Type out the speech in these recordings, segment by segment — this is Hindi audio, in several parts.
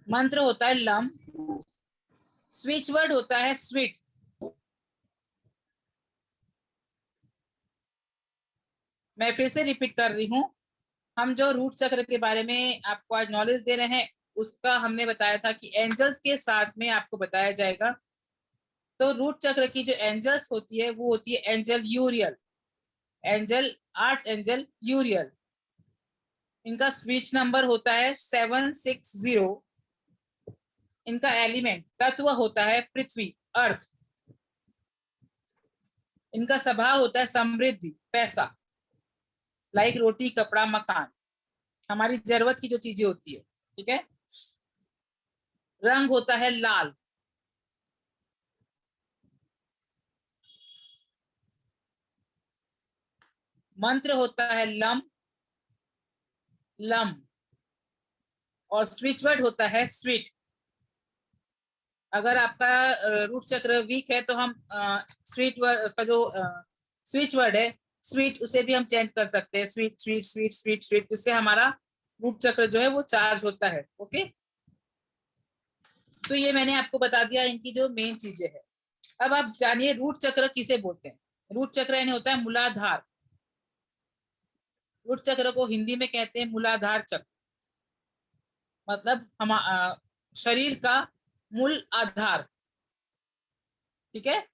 मंत्र होता है लम, स्विच वर्ड होता है स्वीट। मैं फिर से रिपीट कर रही हूँ, हम जो रूट चक्र के बारे में आपको आज नॉलेज दे रहे हैं, उसका हमने बताया था कि एंजल्स के साथ में आपको बताया जाएगा। तो रूट चक्र की जो एंजल्स होती है वो होती है एंजल यूरियल, एंजल आर्च एंजल यूरियल। इनका स्विच नंबर होता है 760। इनका एलिमेंट तत्व होता है पृथ्वी, अर्थ। इनका स्वभाव होता है समृद्धि, पैसा, लाइक रोटी कपड़ा मकान, हमारी जरूरत की जो चीजें होती है। ठीक है। रंग होता है लाल। मंत्र होता है लम, लम। और स्विच वर्ड होता है स्वीट। अगर आपका रूट चक्र वीक है तो हम स्वीट वर्ड, उसका जो स्विच वर्ड है स्वीट, उसे भी हम चेंज कर सकते हैं, sweet sweet sweet sweet sweet. इससे हमारा रूट चक्र जो है वो चार्ज होता है। ओके। तो ये मैंने आपको बता दिया इनकी जो मेन चीजें है। अब आप जानिए रूट चक्र किसे बोलते हैं। रूट चक्र यानी होता है मूलाधार। रूट चक्र को हिंदी में कहते हैं मूलाधार चक्र। मतलब हम शरीर का मूल आधार। ठीक है।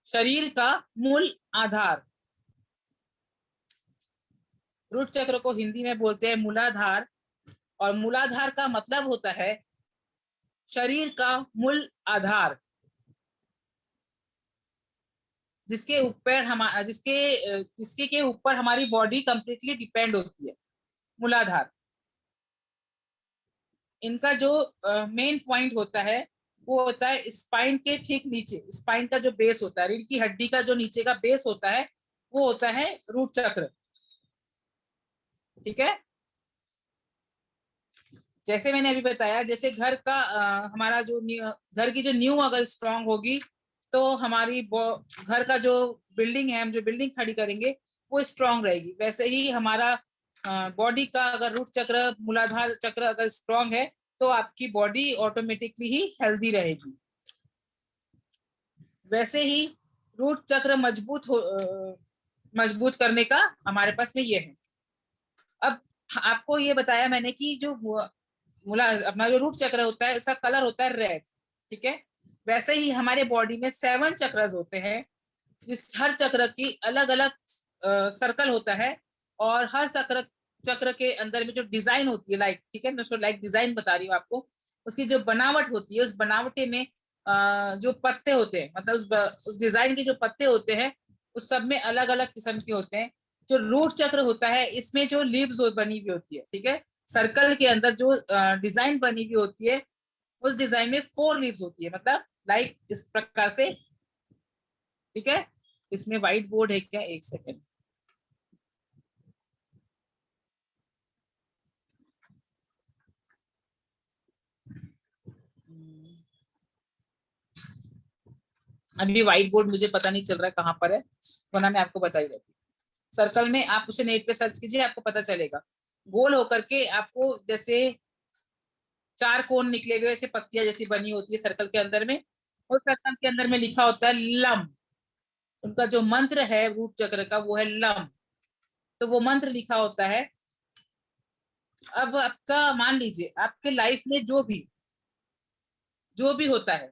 शरीर का मूल आधार। रूट चक्र को हिंदी में बोलते हैं मूलाधार। और मूलाधार का मतलब होता है शरीर का मूल आधार, जिसके ऊपर हम जिसके के ऊपर हमारी बॉडी कंप्लीटली डिपेंड होती है, मूलाधार। इनका जो मेन पॉइंट होता है वो होता है स्पाइन के ठीक नीचे। स्पाइन का जो बेस होता है, रीढ़ की हड्डी का जो नीचे का बेस होता है, वो होता है रूट चक्र। ठीक है। जैसे मैंने अभी बताया, जैसे घर का हमारा जो घर की जो नींव अगर स्ट्रांग होगी तो हमारी घर का जो बिल्डिंग है, हम जो बिल्डिंग खड़ी करेंगे वो स्ट्रांग रहेगी। वैसे ही हमारा बॉडी का अगर रूट चक्र मूलाधार चक्र अगर स्ट्रांग है तो आपकी बॉडी ऑटोमेटिकली ही हेल्दी रहेगी। वैसे ही रूट चक्र मजबूत करने का हमारे पास में ये है। अब आपको ये बताया मैंने कि जो अपना जो रूट चक्र होता है इसका कलर होता है रेड। ठीक है। वैसे ही हमारे बॉडी में 7 चक्रस होते हैं, जिस हर चक्र की अलग अलग सर्कल होता है। और हर चक्र के अंदर में जो डिजाइन होती है, लाइक, ठीक है, मैं उसको लाइक डिजाइन बता रही हूँ आपको। उसकी जो बनावट होती है, उस बनावटे में जो पत्ते होते हैं, मतलब उस डिजाइन के जो पत्ते होते हैं, उस सब में अलग अलग किस्म के होते हैं। जो रूट चक्र होता है इसमें जो लीव्स बनी हुई होती है, ठीक है, सर्कल के अंदर जो डिजाइन बनी हुई होती है, उस डिजाइन में 4 लीव्स होती है, मतलब लाइक इस प्रकार से। ठीक है। इसमें व्हाइट बोर्ड है क्या? एक सेकेंड। अभी व्हाइट बोर्ड मुझे पता नहीं चल रहा है कहाँ पर है, वरना मैं आपको बता ही देती। सर्कल में आप उसे नेट पे सर्च कीजिए, आपको पता चलेगा। गोल होकर के आपको जैसे 4 कोन निकले हुए, ऐसे पत्तियां जैसी बनी होती है सर्कल के अंदर में। और सर्कल के अंदर में लिखा होता है लम। उनका जो मंत्र है रूट चक्र का वो है लम। तो वो मंत्र लिखा होता है। अब आपका मान लीजिए आपके लाइफ में जो भी होता है,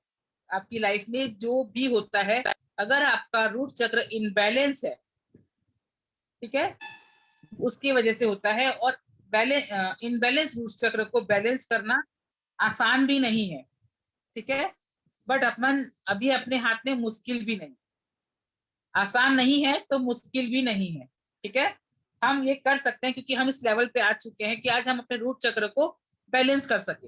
आपकी लाइफ में जो भी होता है, अगर आपका रूट चक्र इनबैलेंस है, ठीक है, उसकी वजह से होता है। और बैलेंस इनबैलेंस रूट चक्र को बैलेंस करना आसान भी नहीं है। ठीक है। बट अपन अभी अपने हाथ में मुश्किल भी नहीं। आसान नहीं है तो मुश्किल भी नहीं है। ठीक है। हम ये कर सकते हैं क्योंकि हम इस लेवल पे आ चुके हैं कि आज हम अपने रूट चक्र को बैलेंस कर सके।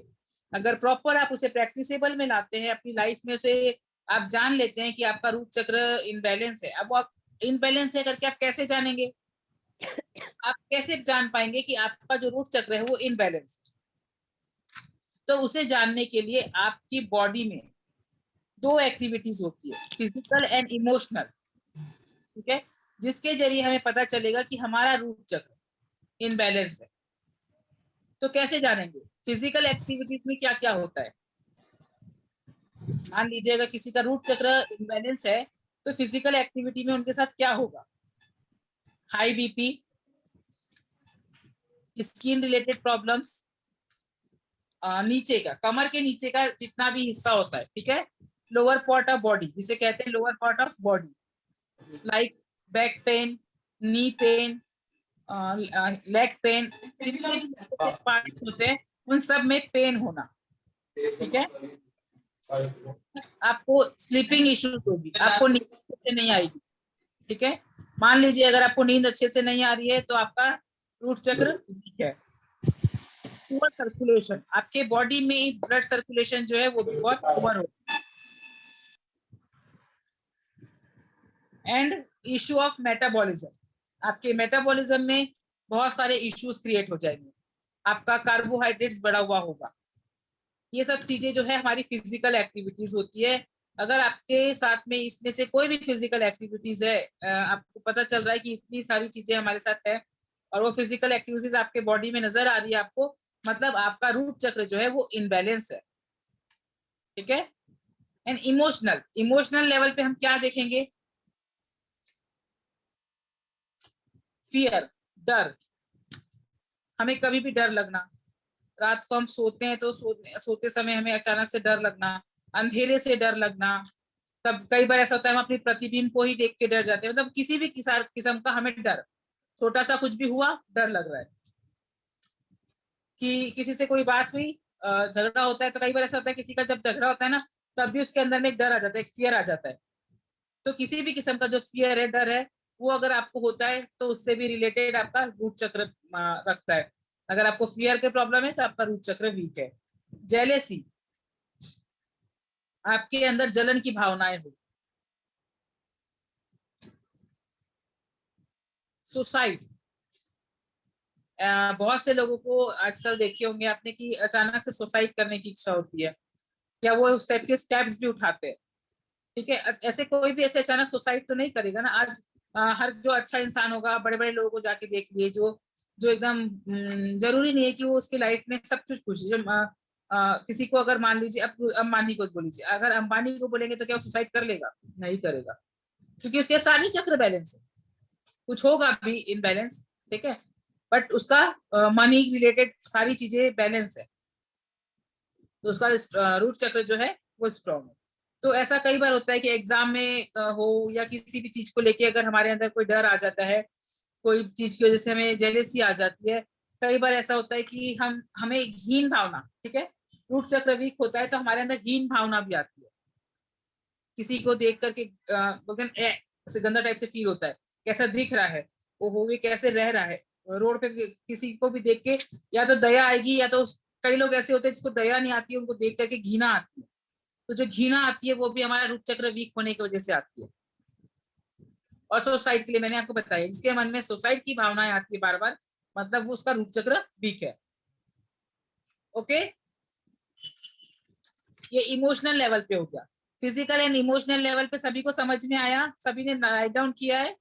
अगर प्रॉपर आप उसे प्रैक्टिसेबल में लाते हैं अपनी लाइफ में, उसे आप जान लेते हैं कि आपका रूट चक्र इनबैलेंस है। अब आप इनबैलेंस है करके आप कैसे जानेंगे? आप कैसे जान पाएंगे कि आपका जो रूट चक्र है वो इनबैलेंस? तो उसे जानने के लिए आपकी बॉडी में 2 एक्टिविटीज होती है, फिजिकल एंड इमोशनल। ठीक है। जिसके जरिए हमें पता चलेगा कि हमारा रूट चक्र इनबैलेंस है। तो कैसे जानेंगे? फिजिकल एक्टिविटीज में क्या क्या होता है? मान लीजिए अगर किसी का रूट चक्र इम्बैलेंस है तो फिजिकल एक्टिविटी में उनके साथ क्या होगा? High BP, skin related problems, नीचे का कमर के नीचे का जितना भी हिस्सा होता है, ठीक है, लोअर पार्ट ऑफ बॉडी जिसे कहते हैं lower part of body, like back pain, knee pain, leg pain, जितने भी पार्ट होते हैं उन सब में पेन होना, ठीक है। आपको स्लीपिंग इश्यूज होगी, आपको नींद अच्छे से नहीं आएगी, ठीक है। मान लीजिए अगर आपको नींद अच्छे से नहीं आ रही है तो आपका रूट चक्र वीक है। पुअर सर्कुलेशन, आपके बॉडी में ब्लड सर्कुलेशन जो है वो भी बहुत पुअर हो। एंड इश्यू ऑफ मेटाबॉलिज्म, आपके मेटाबॉलिज्म में बहुत सारे इश्यूज क्रिएट हो जाएंगे, आपका कार्बोहाइड्रेट्स बढ़ा हुआ होगा। ये सब चीजें जो है हमारी फिजिकल एक्टिविटीज होती है। अगर आपके साथ में इसमें से कोई भी फिजिकल एक्टिविटीज है, आपको पता चल रहा है कि इतनी सारी चीजें हमारे साथ है और वो फिजिकल एक्टिविटीज आपके बॉडी में नजर आ रही है आपको, मतलब आपका रूट चक्र जो है वो इनबैलेंस है, ठीक है। एंड इमोशनल, इमोशनल लेवल पे हम क्या देखेंगे? फियर, डर, हमें कभी भी डर लगना, रात को हम सोते हैं तो सोते समय हमें अचानक से डर लगना, अंधेरे से डर लगना। तब कई बार ऐसा होता है हम अपनी प्रतिबिंब को ही देख के डर जाते हैं, मतलब किसी भी किस्म का हमें डर, छोटा सा कुछ भी हुआ डर लग रहा है। कि किसी से कोई बात हुई, झगड़ा होता है तो कई बार ऐसा होता है किसी का जब झगड़ा होता है ना तब भी उसके अंदर में एक डर आ जाता है, एक फियर आ जाता है। तो किसी भी किस्म का जो फियर है, डर है, वो अगर आपको होता है तो उससे भी रिलेटेड आपका रूट चक्र रखता है। अगर आपको फियर के प्रॉब्लम है तो आपका रूट चक्र वीक है। जेलेसी, आपके अंदर जलन की भावनाएं हो। सुसाइड, बहुत से लोगों को आजकल देखे होंगे आपने कि अचानक से सुसाइड करने की इच्छा होती है, या वो उस टाइप के स्टेप्स भी उठाते हैं, ठीक है। ऐसे कोई भी ऐसे अचानक सुसाइड तो नहीं करेगा ना। आज हर जो अच्छा इंसान होगा, बड़े बड़े लोगों को जाके देख लिए, जो जो एकदम जरूरी नहीं है कि वो उसकी लाइफ में सब कुछ खुश है। जो किसी को अगर मान लीजिए अब अंबानी को बोलीजिए, अगर अंबानी को बोलेंगे तो क्या वो सुसाइड कर लेगा? नहीं करेगा, क्योंकि उसके सारे चक्र बैलेंस है। कुछ होगा भी इनबैलेंस, ठीक है, बट उसका मनी रिलेटेड सारी चीजें बैलेंस है, तो उसका रूट चक्र जो है वो स्ट्रॉन्ग है। तो ऐसा कई बार होता है कि एग्जाम में हो या किसी भी चीज को लेके अगर हमारे अंदर कोई डर आ जाता है, कोई चीज की वजह से हमें जेलेसी आ जाती है, कई बार ऐसा होता है कि हमें हीन भावना, ठीक है, रूट चक्र वीक होता है तो हमारे अंदर हीन भावना भी आती है। किसी को देख करके बोलते हैं ऐसे गंदा टाइप से फील होता है, कैसा दिख रहा है, वो ये कैसे रह रहा है, रोड पे किसी को भी देख के या तो दया आएगी, या तो कई लोग ऐसे होते हैं जिसको दया नहीं आती है, उनको देख करके घृणा आती है। तो जो घृणा आती है वो भी हमारा रूट चक्र वीक होने की वजह से आती है। और सुसाइड के लिए मैंने आपको बताया, जिसके मन में सुसाइड की भावनाएं आती है बार बार, मतलब वो उसका रूट चक्र वीक है। ओके, ये इमोशनल लेवल पे हो गया। फिजिकल एंड इमोशनल लेवल पे सभी को समझ में आया? सभी ने राइट डाउन किया है?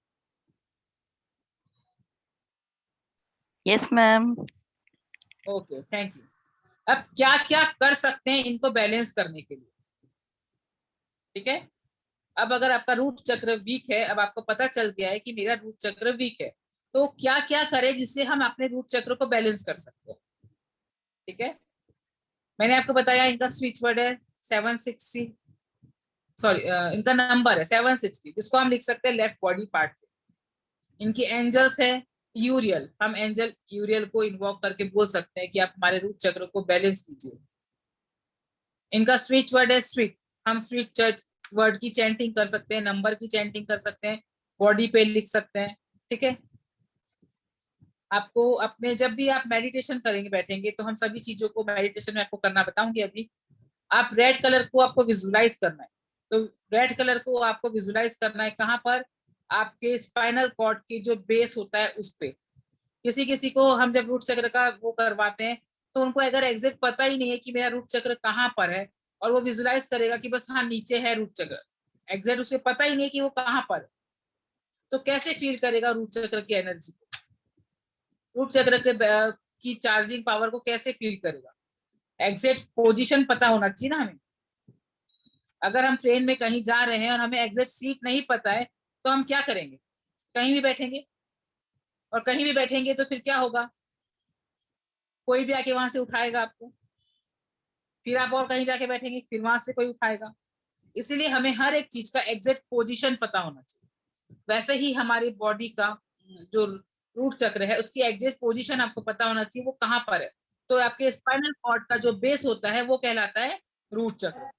Yes ma'am. Okay, thank you. अब क्या क्या कर सकते हैं इनको बैलेंस करने के लिए, ठीक है। अब अगर आपका रूट चक्र वीक है, अब आपको पता चल गया है कि मेरा रूट चक्र वीक है, तो क्या क्या करें जिससे हम अपने रूट चक्र को बैलेंस कर सकते हैं, ठीक है। मैंने आपको बताया इनका स्विच वर्ड है 760, सॉरी इनका नंबर है 760, जिसको हम लिख सकते हैं लेफ्ट बॉडी पार्ट पे। इनकी एंजल्स है यूरियल, हम एंजल यूरियल को इन्वॉक करके बोल सकते हैं कि आप हमारे रूट चक्र को बैलेंस कीजिए। इनका स्विच वर्ड है स्विट, हम स्विट चर्च वर्ड की चैंटिंग कर सकते हैं, नंबर की चैंटिंग कर सकते हैं, बॉडी पे लिख सकते हैं, ठीक है। आपको अपने जब भी आप मेडिटेशन करेंगे बैठेंगे तो हम सभी चीजों को मेडिटेशन में आपको करना बताऊंगी अभी। आप रेड कलर को आपको विजुलाइज करना है, तो रेड कलर को आपको विजुलाइज करना है कहाँ पर? आपके स्पाइनल कॉर्ड की जो बेस होता है उस पे। किसी किसी को हम जब रूट चक्र का वो करवाते हैं तो उनको अगर एग्जैक्ट पता ही नहीं है कि मेरा रूट चक्र कहाँ पर है, और वो विजुलाइज करेगा कि बस हाँ नीचे है रूट चक्र, एग्जैक्ट उसे पता ही नहीं कि वो कहाँ पर है, तो कैसे फील करेगा रूट चक्र की एनर्जी को, रूट चक्र के की चार्जिंग पावर को कैसे फील करेगा? एग्जैक्ट पोजीशन पता होना चाहिए ना हमें। अगर हम ट्रेन में कहीं जा रहे हैं और हमें एग्जैक्ट सीट नहीं पता है तो हम क्या करेंगे? कहीं भी बैठेंगे, और कहीं भी बैठेंगे तो फिर क्या होगा? कोई भी आके वहां से उठाएगा आपको, फिर आप और कहीं जाके बैठेंगे, फिर वहां से कोई उठाएगा। इसीलिए हमें हर एक चीज का एग्जैक्ट पोजीशन पता होना चाहिए। वैसे ही हमारी बॉडी का जो रूट चक्र है उसकी एग्जैक्ट पोजीशन आपको पता होना चाहिए, वो कहाँ पर है। तो आपके स्पाइनल कॉर्ड का जो बेस होता है वो कहलाता है रूट चक्र।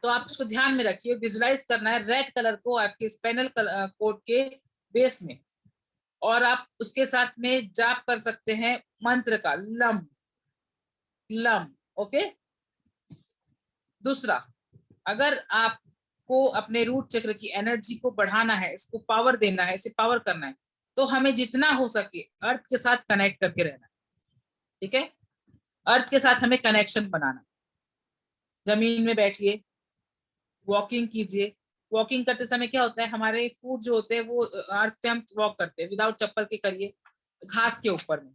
तो आप उसको ध्यान में रखिए, विजुलाइज करना है रेड कलर को आपके स्पाइनल कॉर्ड के बेस में, और आप उसके साथ में जाप कर सकते हैं मंत्र का, लम लम। ओके। दूसरा, अगर आपको अपने रूट चक्र की एनर्जी को बढ़ाना है, इसको पावर देना है, इसे पावर करना है, तो हमें जितना हो सके अर्थ के साथ कनेक्ट करके रहना है। ठीक है, अर्थ के साथ हमें कनेक्शन बनाना। जमीन में बैठिए, वॉकिंग कीजिए। वॉकिंग करते समय क्या होता है, हमारे फूट जो होते हैं वो अर्थ पे हम वॉक करते हैं, विदाउट चप्पल के करिए, घास के ऊपर में।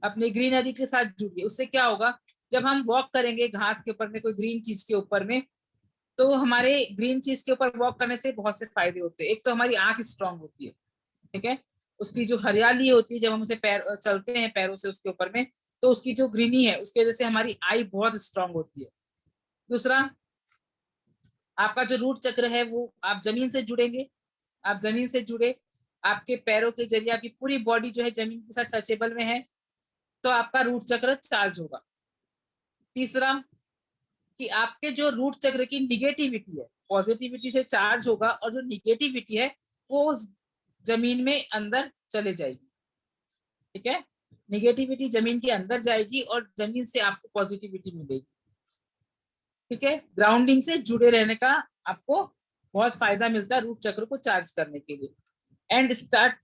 अपनी ग्रीनरी के साथ जुड़िए। उससे क्या होगा, जब हम वॉक करेंगे घास के ऊपर में, कोई ग्रीन चीज के ऊपर में, तो हमारे ग्रीन चीज के ऊपर वॉक करने से बहुत से फायदे होते हैं। एक तो हमारी आंख स्ट्रांग होती है, ठीक है, उसकी जो हरियाली होती है, जब हम उसे पैर चलते हैं पैरों से उसके ऊपर में, तो उसकी जो ग्रीनी है उसकी वजह से हमारी आई बहुत स्ट्रांग होती है। दूसरा, आपका जो रूट चक्र है वो, आप जमीन से जुड़ेंगे, आप जमीन से जुड़े, आपके पैरों के जरिए आपकी पूरी बॉडी जो है जमीन के साथ टचेबल में है, तो आपका रूट चक्र चार्ज होगा। तीसरा, कि आपके जो रूट चक्र की निगेटिविटी है, पॉजिटिविटी से चार्ज होगा, और जो निगेटिविटी है वो उस जमीन में अंदर चले जाएगी। ठीक है, निगेटिविटी जमीन के अंदर जाएगी और जमीन से आपको पॉजिटिविटी मिलेगी। ठीक है, ग्राउंडिंग से जुड़े रहने का आपको बहुत फायदा मिलता है रूट चक्र को चार्ज करने के लिए। एंड स्टार,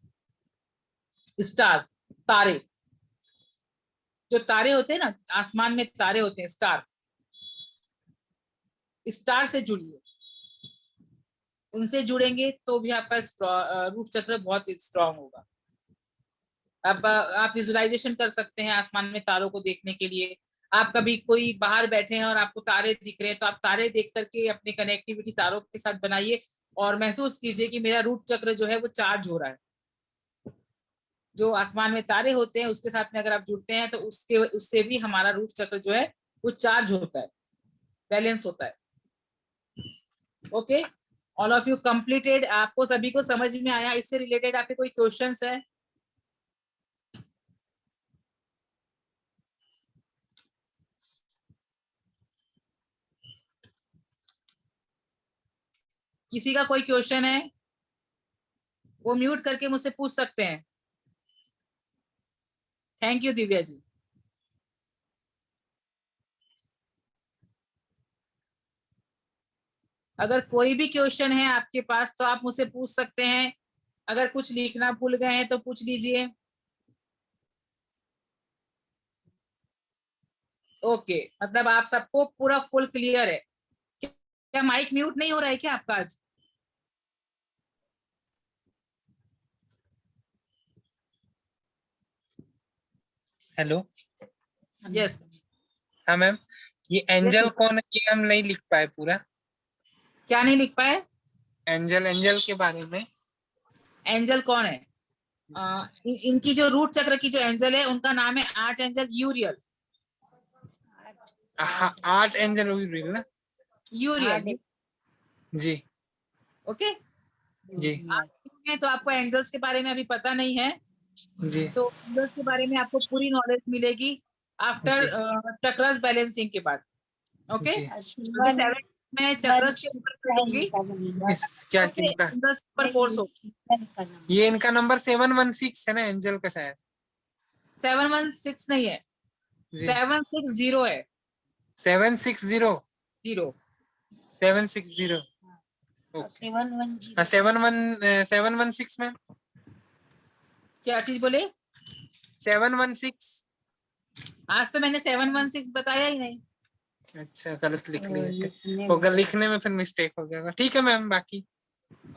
तारे, जो तारे होते हैं ना, आसमान में तारे होते हैं, स्टार, स्टार से जुड़िए। उनसे जुड़ेंगे तो भी आपका रूट चक्र बहुत स्ट्रांग होगा। अब आप विजुलाइजेशन कर सकते हैं आसमान में तारों को देखने के लिए। आप कभी कोई बाहर बैठे हैं और आपको तारे दिख रहे हैं, तो आप तारे देख करके अपनी कनेक्टिविटी तारों के साथ बनाइए, और महसूस कीजिए कि मेरा रूट चक्र जो है वो चार्ज हो रहा है। जो आसमान में तारे होते हैं उसके साथ में अगर आप जुड़ते हैं तो उससे भी हमारा रूट चक्र जो है वो चार्ज होता है, बैलेंस होता है। Okay, all of you completed? आपको सभी को समझ में आया? इससे रिलेटेड आपके कोई क्वेश्चंस है? किसी का कोई क्वेश्चन है वो म्यूट करके मुझसे पूछ सकते हैं। Thank you Divya ji. अगर कोई भी क्वेश्चन है आपके पास तो आप मुझसे पूछ सकते हैं। अगर कुछ लिखना भूल गए हैं तो पूछ लीजिए। ओके, मतलब आप सबको पूरा फुल क्लियर है। क्या माइक म्यूट नहीं हो रहा है क्या आपका आज? हेलो। यस। हाँ मैम, ये एंजल कौन है ये हम नहीं लिख पाए पूरा। क्या नहीं लिख पाए? एंजल, एंजल के बारे में। एंजल कौन है? इनकी जो रूट चक्र की जो एंजल है उनका नाम है आर्ट एंजल यूरियल। हाँ, आर्ट एंजल यूरियल ना। यूरियल, जी ओके जी तो आपको एंजल्स के बारे में अभी पता नहीं है, जी तो एंजल्स के बारे में आपको पूरी नॉलेज मिलेगी आफ्टर चक्रस बैलेंसिंग के बाद। ओके, जी। मैं चक्रस के ऊपर कर दूंगी, क्या इनका, एंजल्स पर कोर्स हो। ये इनका नंबर 716 है ना एंजल का शायद। 716 नहीं है, जी 760 है। 760 जीरो 760 716 में। क्या चीज बोले? 716। आज तो मैंने 716 बताया ही नहीं। अच्छा, गलत लिख लिया होगा, लिखने में फिर मिस्टेक हो गया होगा। ठीक है मैम, बाकी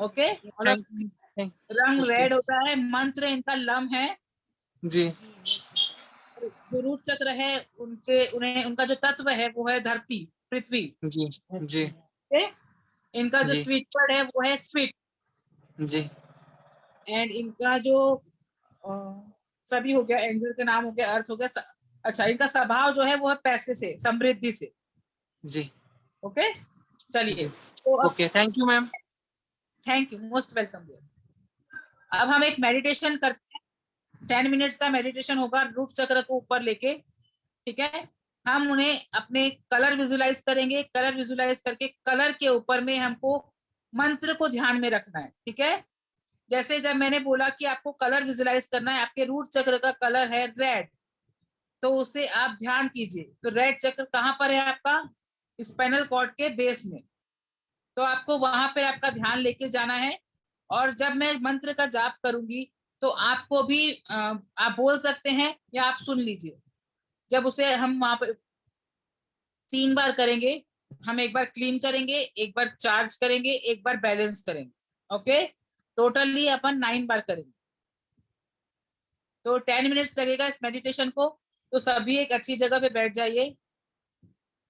ओके, और रंग रेड होता है, मंत्र इनका लम है। जी जो रूट चक्र है उनका जो तत्व है वो है धरती, पृथ्वी। जी जी इनका जो जी स्विच वर्ड है वो है स्पिट। जी एंड इनका जो सभी हो गया, एंजल का नाम हो गया, अर्थ हो गया। अच्छा, इनका स्वभाव जो है वो है पैसे से, समृद्धि से। जी ओके, चलिए। जी तो अब okay, thank you ma'am. Thank you, most welcome. अब हम एक मेडिटेशन करते हैं, 10 मिनट्स का मेडिटेशन होगा रूट चक्र को ऊपर लेके। ठीक है, हम उन्हें अपने कलर विजुलाइज करेंगे। कलर विजुलाइज करके कलर के ऊपर में हमको मंत्र को ध्यान में रखना है। ठीक है, जैसे जब मैंने बोला कि आपको कलर विजुलाइज करना है, आपके रूट चक्र का कलर है रेड, तो उसे आप ध्यान कीजिए। तो रेड चक्र कहाँ पर है आपका? स्पाइनल कॉर्ड के बेस में। तो आपको वहां पर आपका ध्यान लेके जाना है। और जब मैं मंत्र का जाप करूंगी तो आपको भी आप बोल सकते हैं या आप सुन लीजिए। जब उसे हम वहां पर 3 बार करेंगे, हम एक बार क्लीन करेंगे, एक बार चार्ज करेंगे, एक बार बैलेंस करेंगे। ओके, टोटली अपन 9 बार करेंगे। तो 10 मिनट्स लगेगा इस मेडिटेशन को। तो सभी एक अच्छी जगह पे बैठ जाइए,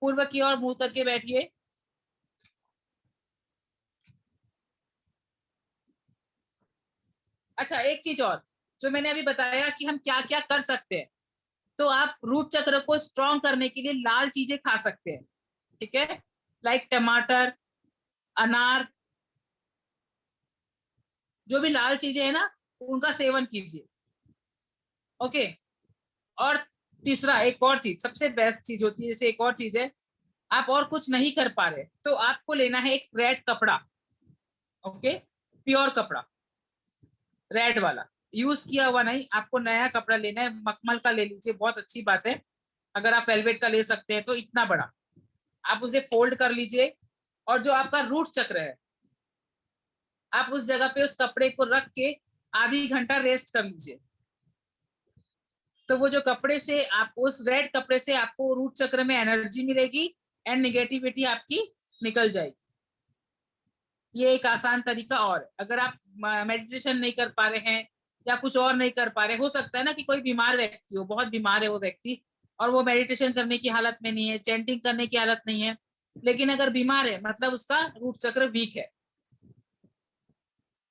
पूर्व की ओर मुंह करके बैठिए। अच्छा, एक चीज और जो मैंने अभी बताया कि हम क्या क्या कर सकते हैं। तो आप रूट चक्र को स्ट्रॉन्ग करने के लिए लाल चीजें खा सकते हैं। ठीक है, लाइक टमाटर, अनार, जो भी लाल चीजें है ना, उनका सेवन कीजिए। ओके, और तीसरा एक और चीज, सबसे बेस्ट चीज होती है, जैसे एक और चीज है, आप और कुछ नहीं कर पा रहे तो आपको लेना है एक रेड कपड़ा। ओके, प्योर कपड़ा, रेड वाला, यूज किया हुआ नहीं। आपको नया कपड़ा लेना है, मखमल का ले लीजिए, बहुत अच्छी बात है। अगर आप वेलवेट का ले सकते हैं तो इतना बड़ा, आप उसे फोल्ड कर लीजिए। और जो आपका रूट चक्र है, आप उस जगह पे उस कपड़े को रख के आधी घंटा रेस्ट कर लीजिए। तो वो जो कपड़े से आप, उस रेड कपड़े से आपको रूट चक्र में एनर्जी मिलेगी एंड निगेटिविटी आपकी निकल जाएगी। ये एक आसान तरीका। और अगर आप मेडिटेशन नहीं कर पा रहे हैं या कुछ और नहीं कर पा रहे, हो सकता है ना कि कोई बीमार व्यक्ति हो, बहुत बीमार है वो व्यक्ति, और वो मेडिटेशन करने की हालत में नहीं है, चैंटिंग करने की हालत नहीं है, लेकिन अगर बीमार है मतलब उसका रूट चक्र वीक है,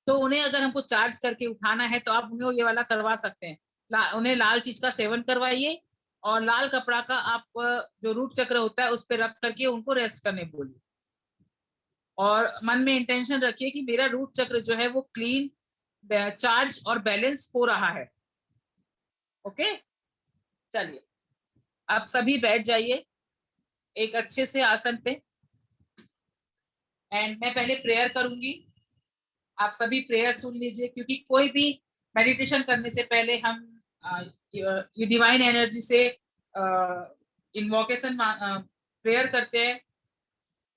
तो उन्हें अगर हमको चार्ज करके उठाना है तो आप उन्हें ये वाला करवा सकते हैं। उन्हें लाल चीज का सेवन करवाइए और लाल कपड़ा का आप जो रूट चक्र होता है उस पर रख करके उनको रेस्ट करने बोलिए। और मन में इंटेंशन रखिए कि मेरा रूट चक्र जो है वो क्लीन, चार्ज और बैलेंस हो रहा है। ओके, चलिए आप सभी बैठ जाइए एक अच्छे से आसन पे। एंड मैं पहले प्रेयर करूंगी, आप सभी प्रेयर सुन लीजिए, क्योंकि कोई भी मेडिटेशन करने से पहले हम ये डिवाइन एनर्जी से इन्वोकेशन प्रेयर करते हैं।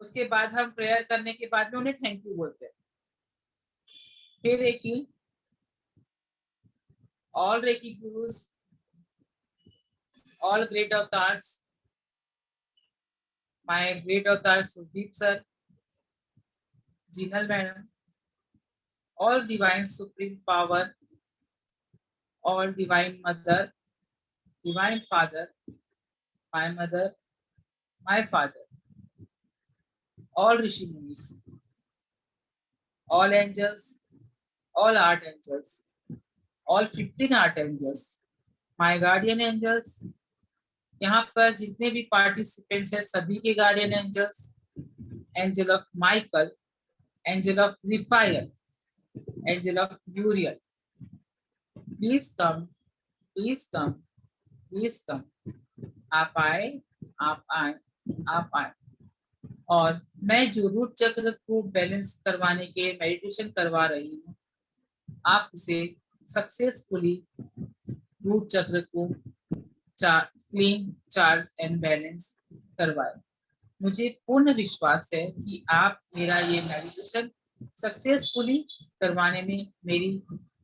उसके बाद हम प्रेयर करने के बाद में उन्हें थैंक यू बोलते हैं। फिर recce, all Reiki gurus, all great avatars, my great avatar Sudeep sir, Jinal madam, all divine supreme power, all divine mother, divine father, my mother, my father, all rishi munis, all angels, all archangels, all 15 archangels, my guardian angels, यहाँ पर जितने भी पार्टिसिपेंट्स हैं सभी के guardian angels, angel of Michael, angel of Raphael, angel of Uriel, please come, please come, please come. आप आए, आप आए, आप आए। और मैं जो रूट चक्र को बैलेंस करवाने के मेडिटेशन करवा रही हूँ, आप उसे सक्सेसफुली रूट चक्र को क्लीन, चार्ज एंड बैलेंस करवाए। मुझे पूर्ण विश्वास है कि आप मेरा ये मेडिटेशन सक्सेसफुली करवाने में मेरी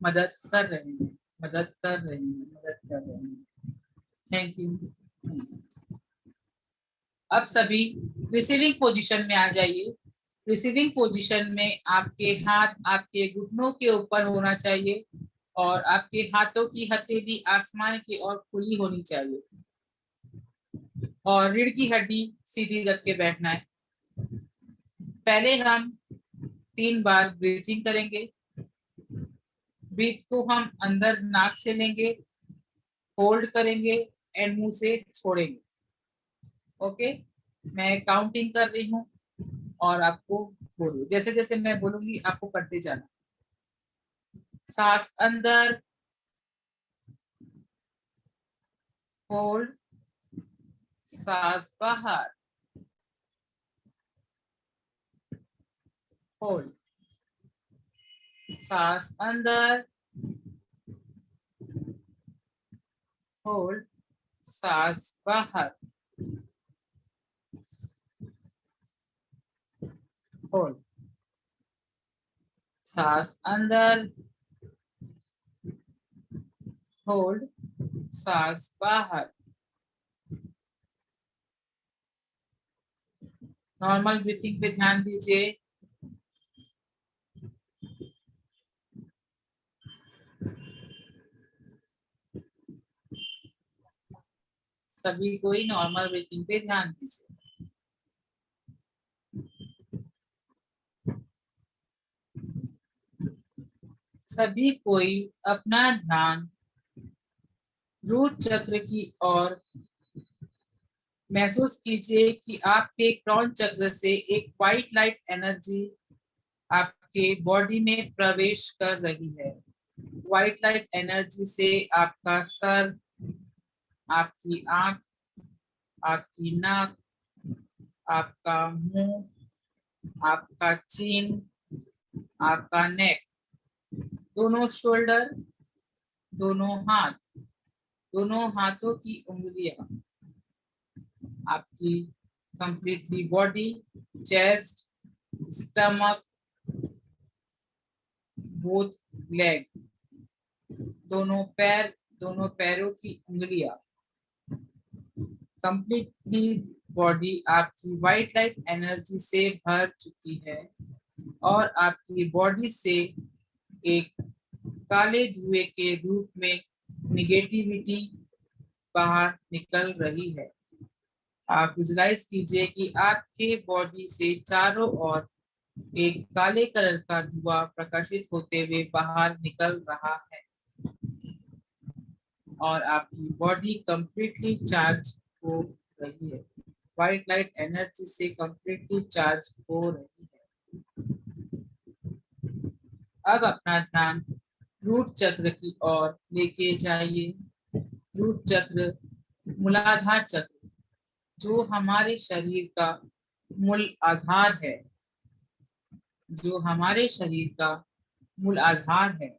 मदद कर रहे हैं, मदद कर रहे हैं, मदद कर रहे हैं। Thank you. अब सभी रिसीविंग पोजीशन में आ जाइए। रिसीविंग पोजीशन में आपके हाथ आपके घुटनों के ऊपर होना चाहिए और आपके हाथों की हथेली आसमान की ओर खुली होनी चाहिए। और रीढ़ की हड्डी सीधी रख के बैठना है। पहले हम 3 बार ब्रीथिंग करेंगे। ब्रीथ को हम अंदर नाक से लेंगे, होल्ड करेंगे एंड मुंह से छोड़ेंगे। ओके, मैं काउंटिंग कर रही हूँ और आपको बोलो, जैसे जैसे मैं बोलूंगी आपको करते जाना। सांस अंदर, होल्ड, सांस बाहर, होल्ड, सांस अंदर, होल्ड, सांस बाहर, होल्ड, सांस अंदर, होल्ड, सांस बाहर। नॉर्मल ब्रीथिंग पे ध्यान दीजिए। सभी कोई नॉर्मल ब्रीथिंग पे ध्यान दीजिए। सभी कोई अपना ध्यान रूट चक्र की ओर महसूस कीजिए कि आपके क्रॉन चक्र से एक व्हाइट लाइट एनर्जी आपके बॉडी में प्रवेश कर रही है। व्हाइट लाइट एनर्जी से आपका सर, आपकी आंख, आपकी नाक, आपका मुंह, आपका चिन, आपका नेक, दोनों शोल्डर, दोनों हाथ, दोनों हाथों की उंगलियां, आपकी completely body, chest, stomach, both leg, दोनों पैर, दोनों पैरों की उंगलियां, कंप्लीटली बॉडी आपकी व्हाइट लाइट एनर्जी से भर चुकी है और आपकी बॉडी से एक काले धुएं के रूप में निगेटिविटी बाहर निकल रही है। आप विजुलाइज कीजिए कि आपके बॉडी से चारों ओर एक काले कलर का धुआं प्रकाशित होते हुए बाहर निकल रहा है और आपकी बॉडी कंप्लीटली चार्ज हो रही है। व्हाइट लाइट एनर्जी से कंप्लीटली चार्ज हो रही है। अब अपना ध्यान रूट चक्र की ओर लेके जाइए। रूट चक्र मूलाधार चक्र, जो हमारे शरीर का मूल आधार है, जो हमारे शरीर का मूल आधार है,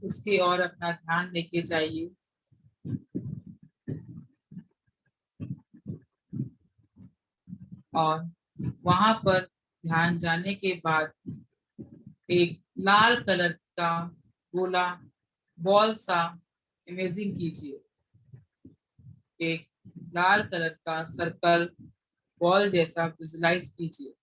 उसके ओर अपना ध्यान लेके जाइए। और वहां पर ध्यान जाने के बाद एक लाल कलर का गोला बॉल सा इमेजिन कीजिए। एक लाल कलर का सर्कल बॉल जैसा विजुलाइज कीजिए।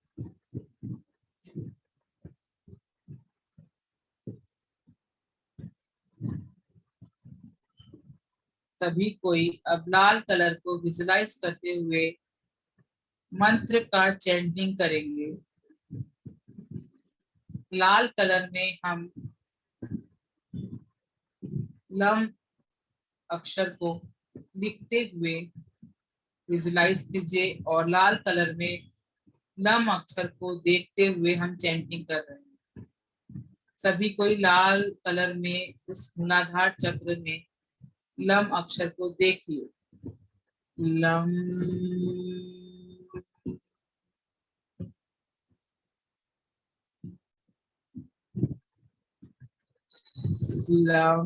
सभी कोई अब लाल कलर को विजुलाइज करते हुए मंत्र का चैंटिंग करेंगे। लाल कलर में हम लम अक्षर को लिखते हुए विजुलाइज कीजिए और लाल कलर में लम अक्षर को देखते हुए हम चैंटिंग कर रहे हैं। सभी कोई लाल कलर में उस मूलाधार चक्र में लम अक्षर को देखिए। Lump, lump,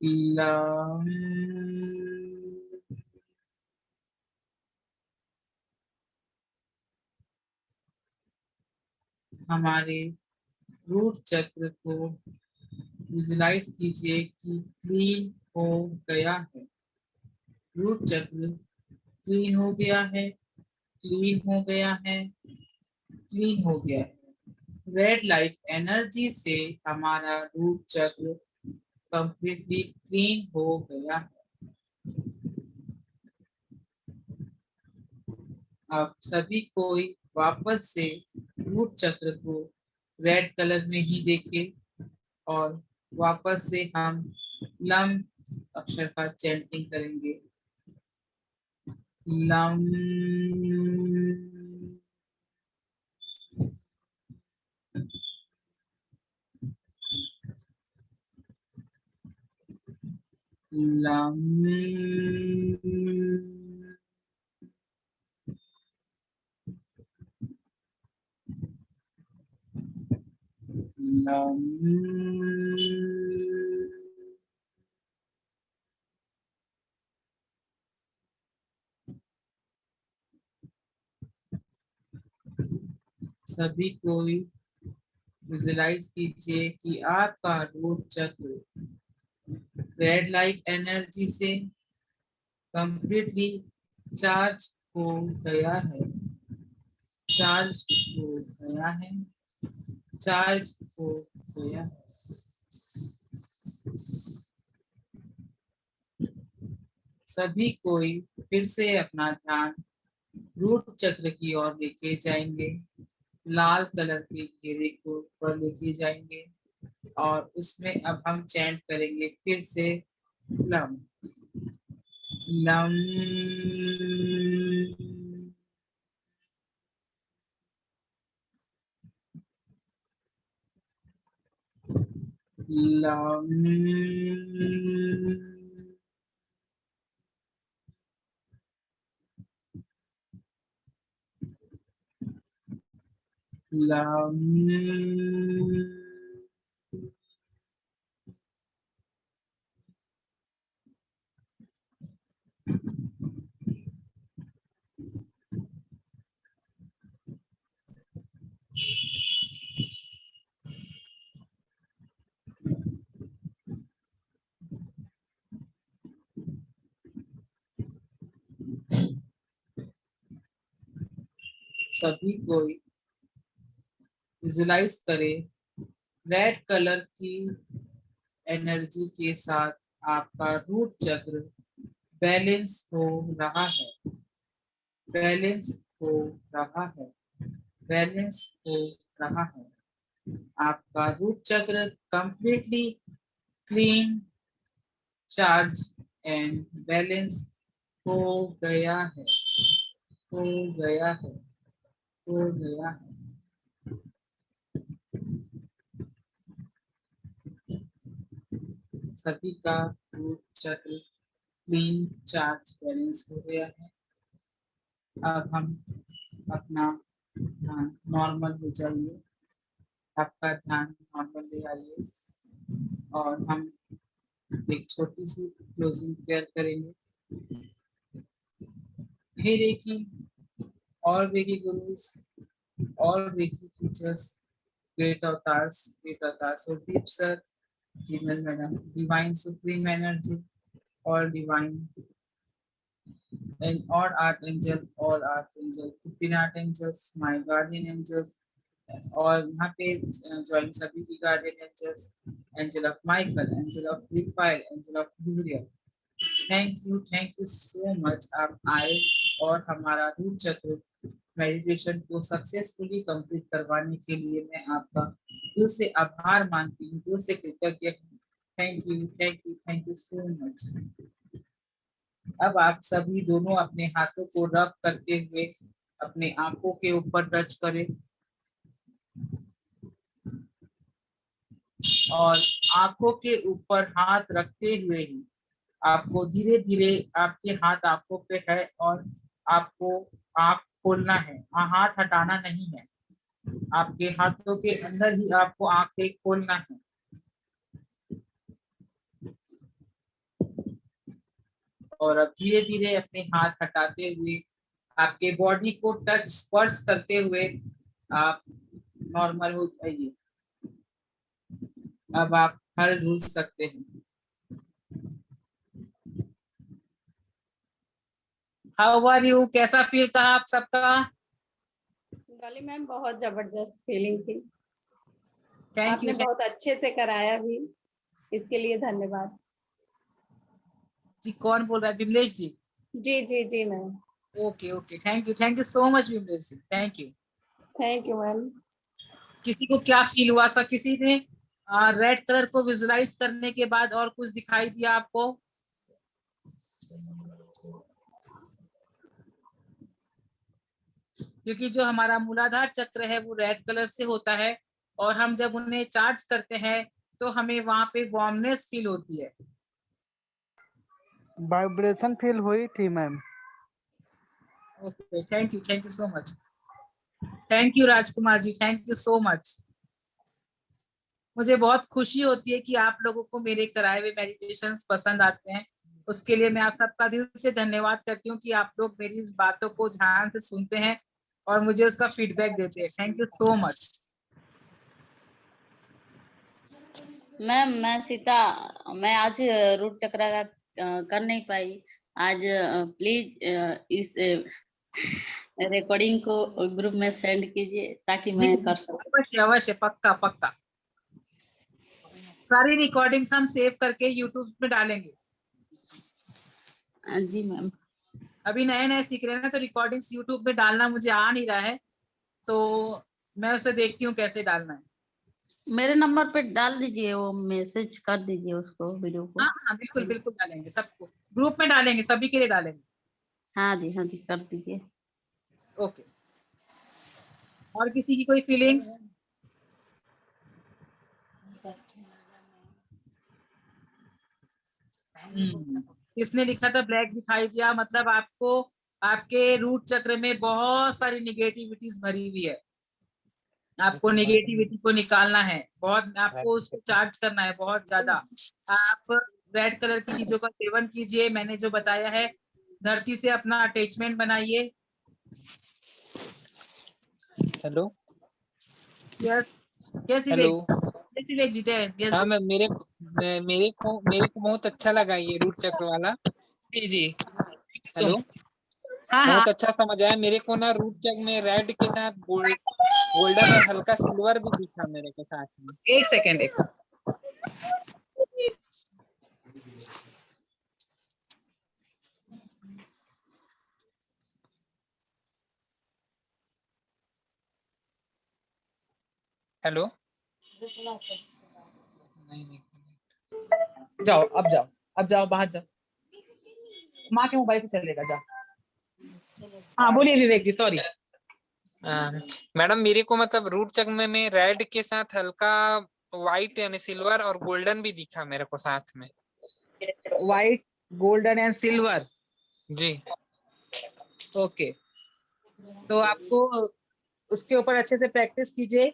lump. हमारे रूट चक्र को विजुलाइज कीजिए कि क्लीन हो गया है। रूट चक्र क्लीन हो गया है, क्लीन हो गया है, क्लीन हो गया है। रेड लाइट एनर्जी से हमारा रूट चक्र कंप्लीटली क्लीन हो गया है। अब सभी कोई वापस से रूट चक्र को रेड कलर में ही देखे और वापस से हम लम अक्षर का चैंटिंग करेंगे। लम लम लम सभी कोई विजुलाइज कीजिए कि आपका रूट चक्र रेड लाइट एनर्जी से कंप्लीटली चार्ज हो गया है, चार्ज हो गया है, चार्ज हो गया है। सभी कोई फिर से अपना ध्यान रूट चक्र की ओर लेके जाएंगे, लाल कलर के घेरे को ऊपर लेके जाएंगे और उसमें अब हम चैंट करेंगे फिर से लम लम लम लम सभी कोई विजुलाइज करें रेड कलर की एनर्जी के साथ आपका रूट चक्र बैलेंस हो रहा है, बैलेंस हो रहा है, बैलेंस हो रहा है। आपका रूट चक्र completely clean, charge and balance हो गया है, हो गया है, हो गया है। सभी का रूट चक्र क्लीन, चार्ज, बैलेंस हो गया है। अब हम अपना ध्यान नॉर्मल हो जाइए, आपका ध्यान नॉर्मल ले आइए और हम एक छोटी सी क्लोजिंग प्रेयर करेंगे। हे recce, all Reiki gurus, all Reiki teachers, great avatars, so deep sir, Jinal madam, divine supreme energy, all divine, and all archangel, 15 archangels, my guardian angels, और यहाँ पे ज्वाइन सभी की guardian angels, angel of Michael, angel of Raphael, angel of Gloria, thank you so much आप आए और हमारा रूट चक्र मेडिटेशन को सक्सेसफुली कंप्लीट करवाने के लिए मैं आपका दिल से आभार मानती हूँ, दिल से कृतज्ञ हूँ। Thank you so much. अब आप सभी दोनों अपने हाथों को रब करते हुए अपने आंखों के ऊपर टच करें और आंखों के ऊपर हाथ रखते हुए ही आपको धीरे धीरे आपके हाथ आंखों पे है और आपको आंख खोलना है, हाथ हटाना नहीं है, आपके हाथों के अंदर ही आपको आंखें खोलना है। और अब धीरे धीरे अपने हाथ हटाते हुए आपके बॉडी को टच स्पर्श करते हुए आप नॉर्मल हो जाइए। अब आप फल ढूंढ सकते हैं। हाउ आर यू, कैसा फील कहा आप सबका? डॉली मैम बहुत जबरदस्त फीलिंग थी। थैंक आपने यू। बहुत अच्छे से कराया भी, इसके लिए धन्यवाद। जी कौन बोल रहा है? विमलेश जी? जी जी जी ma'am. Okay okay, thank you so much Vimlesh ji, thank you. Thank you ma'am. किसी को क्या फील हुआ? सा किसी ने रेड कलर को विजुलाइज करने के बाद और कुछ दिखाई दिया आपको? क्योंकि जो हमारा मूलाधार चक्र है वो रेड कलर से होता है, और हम जब उन्हें चार्ज करते हैं तो हमें वहां पे वार्मनेस फील होती है। वाइब्रेशन फील हुई थी ma'am. Okay, thank you so much. Thank you Rajkumar ji, thank you so much. मुझे बहुत खुशी होती है कि आप लोगों को मेरे कराए हुए मेडिटेशंस पसंद आते हैं। उसके लिए मैं आप सबका दिल से धन्यवाद करती हूँ कि आप लोग मेरी इस बातों को ध्यान से सुनते हैं और मुझे उसका फीडबैक देते हैं। Thank you so much. Ma'am मैं सीता, मैं आज रूट चक्र का कर नहीं पाई आज। प्लीज इस रिकॉर्डिंग को ग्रुप में सेंड कीजिए ताकि जी मैं कर सकूं। अवश्य अवश्य, पक्का पक्का। सारी रिकॉर्डिंग्स हम सेव करके यूट्यूब में डालेंगे। जी मैम। अभी नए नए सीख रहे हैं ना, तो रिकॉर्डिंग्स यूट्यूब में डालना मुझे आ नहीं रहा है, तो मैं उसे देखती हूँ कैसे डालना है। मेरे नंबर पे डाल दीजिए, वो मैसेज कर दीजिए उसको, वीडियो को। हाँ हाँ बिल्कुल बिल्कुल डालेंगे, सबको ग्रुप में डालेंगे, सभी के लिए डालेंगे। हाँ जी कर दीजिए। ओके। और किसी की कोई फीलिंग्स? किसने लिखा था ब्लैक दिखाई दिया? मतलब आपको आपके रूट चक्र में बहुत सारी निगेटिविटीज भरी हुई है। आपको निगेटिविटी को निकालना है, बहुत आपको उसको चार्ज करना है बहुत ज्यादा। आप रेड कलर की चीजों का सेवन कीजिए, मैंने जो बताया है। धरती से अपना अटैचमेंट बनाइए। Hello yes yes hello. Vivek ji, yes हाँ मैम, मेरे को बहुत अच्छा लगा ये रूट चक्र वाला। जी जी। हेलो, हाँ हाँ बहुत अच्छा समझ आया मेरे को ना। रूट चक्र में रेड के साथ गोल्डन और हल्का सिल्वर भी दिखा मेरे को साथ में। एक सेकेंड हेलो, जाओ, अब जाओ बाहर जाओ, माँ के मोबाइल से चलेगा, जाओ। हाँ बोलिए विवेक जी, सॉरी। मैडम मेरे को मतलब रूट चक्र में रेड के साथ हल्का व्हाइट यानी सिल्वर और गोल्डन भी दिखा मेरे को साथ में। White, golden and silver. जी ओके, तो आपको उसके ऊपर अच्छे से प्रैक्टिस कीजिए,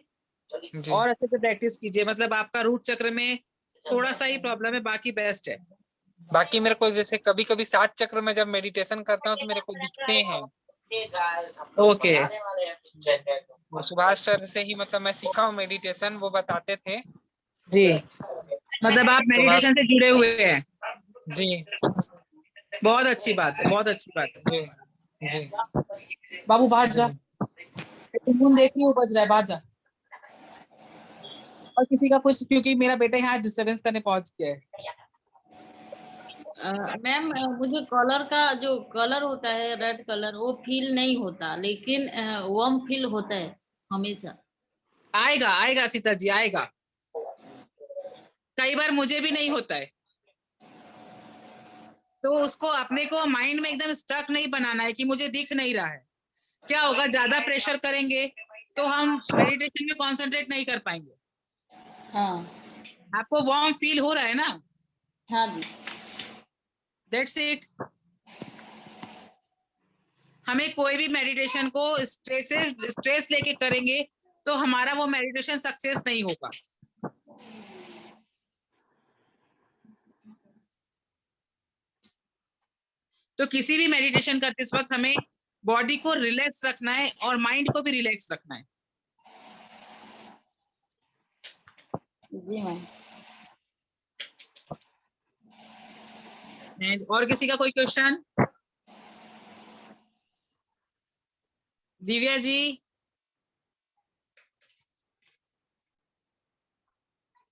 जी। और अच्छे से प्रैक्टिस कीजिए। मतलब आपका रूट चक्र में थोड़ा सा ही प्रॉब्लम है, बाकी बेस्ट है। बाकी मेरे को जैसे कभी कभी 7 चक्र में जब मेडिटेशन करता हूँ तो मेरे को दिखते हैं। ओके वो सुभाष सर से ही मतलब मैं सीखा हूँ मेडिटेशन, वो बताते थे। जी, मतलब आप सुभाष मेडिटेशन से जुड़े हुए हैं। जी बहुत अच्छी बात है, बहुत अच्छी बात है। जी जी बाबू बाहर जा, जी। गुनगुन देख रही हूँ, बज रहा है, बाहर जा। और किसी का कुछ, क्योंकि मेरा बेटा यहाँ डिस्टर्बेंस करने पहुंच गया है। मैम मुझे कलर का जो कलर होता है रेड कलर, वो फील नहीं होता, लेकिन वार्म फील होता है हमेशा। आएगा आएगा सीता जी, आएगा। कई बार मुझे भी नहीं होता है, तो उसको अपने को माइंड में एकदम स्टक नहीं बनाना है कि मुझे दिख नहीं रहा है। क्या होगा, ज्यादा प्रेशर करेंगे तो हम मेडिटेशन में कंसंट्रेट नहीं कर पाएंगे। हाँ आपको वार्म फील हो रहा है ना? हाँ जी। That's it. हमें कोई भी मेडिटेशन को स्ट्रेस लेके करेंगे तो हमारा वो मेडिटेशन सक्सेस नहीं होगा। तो किसी भी मेडिटेशन करते इस वक्त हमें बॉडी को रिलैक्स रखना है और माइंड को भी रिलैक्स रखना है। जी मैम। और किसी का कोई क्वेश्चन? दिव्या जी?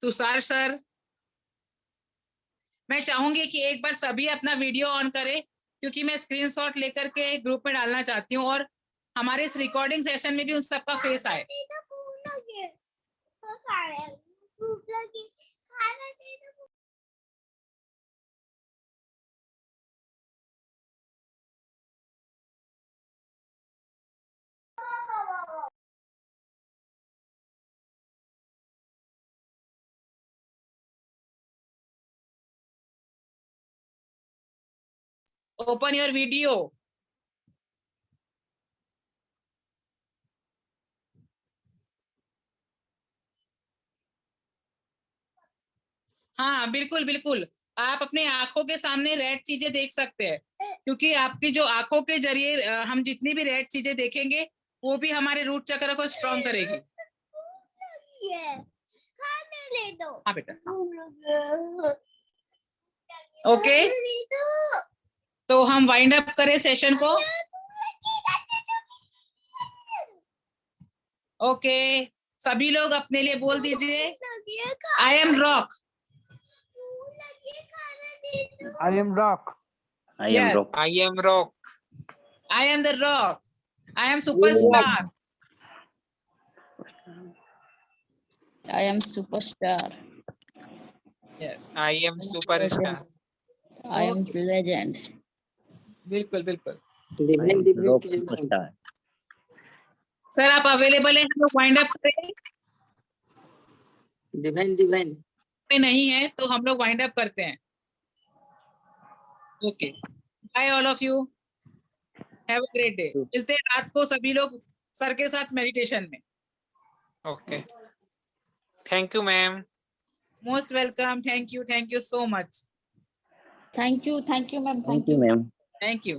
तुषार सर, मैं चाहूंगी कि एक बार सभी अपना वीडियो ऑन करें, क्योंकि मैं स्क्रीनशॉट लेकर के ग्रुप में डालना चाहती हूँ और हमारे इस रिकॉर्डिंग सेशन में भी उन सबका फेस आए। Open your video. हाँ बिल्कुल बिल्कुल, आप अपने आंखों के सामने रेड चीजें देख सकते हैं, क्योंकि आपकी जो आंखों के जरिए हम जितनी भी रेड चीजें देखेंगे वो भी हमारे रूट चक्र को स्ट्रॉन्ग करेगी। हाँ बेटा, ओके, तो हम वाइंड अप करें सेशन को। ओके, सभी लोग अपने लिए बोल दीजिए, I am rock. I am rock. I am Yes. rock. I am rock. I am the rock. I am superstar. I am superstar. Yes. I am superstar. I am legend. बिल्कुल बिल्कुल। I am rock superstar. Sir आप अवेलेबल है, हम लोग वाइंड अप करें? डिवाइन में नहीं है तो हम लोग वाइंड अप करते हैं। Okay, bye all of you, have a great day. मिलते हैं रात को सभी लोग सर के साथ मेडिटेशन में। Okay. Thank you, ma'am. Most welcome, thank you so much, Thank you, ma'am. Thank you, ma'am. Thank you.